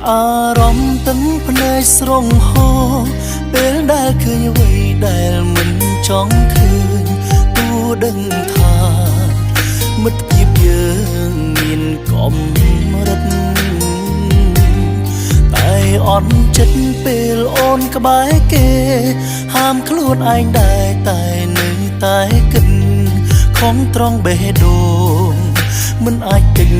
អារម្មណ៍ទាំងភ្នែកស្រងហោពេលដែលឃើញអ្វីដែលមិនចង់ឃើញទោះដឹងថាមិត្តភាពយើងមានកំរិតតែអន់ចិត្តពេលអូនក្បែរគេហាមខ្លួនឯងដែរតែនៅតែគិតខំត្រង់បេះដូងមិនអាចគិត